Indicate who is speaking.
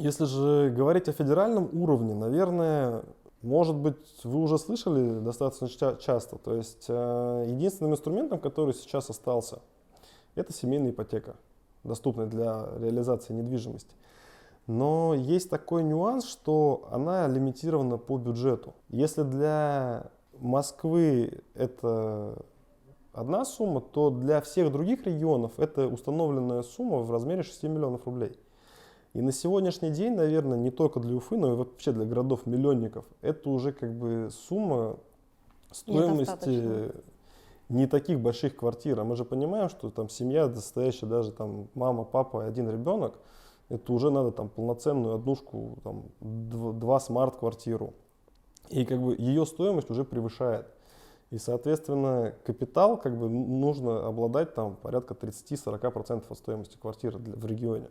Speaker 1: Если же говорить о федеральном уровне, наверное, может быть, вы уже слышали достаточно часто. То есть единственным инструментом, который сейчас остался, это семейная ипотека, доступная для реализации недвижимости. Но есть такой нюанс, что она лимитирована по бюджету. Если для Москвы это одна сумма, то для всех других регионов это установленная сумма в размере 6 миллионов рублей. И на сегодняшний день, наверное, не только для Уфы, но и вообще для городов-миллионников, это уже как бы сумма стоимости не таких больших квартир. А мы же понимаем, что там семья, состоящая даже там мама, папа и один ребенок, это уже надо там полноценную однушку, там, два смарт-квартиру. И как бы ее стоимость уже превышает. И, соответственно, капитал как бы нужно обладать там порядка 30-40% от стоимости квартиры в регионе.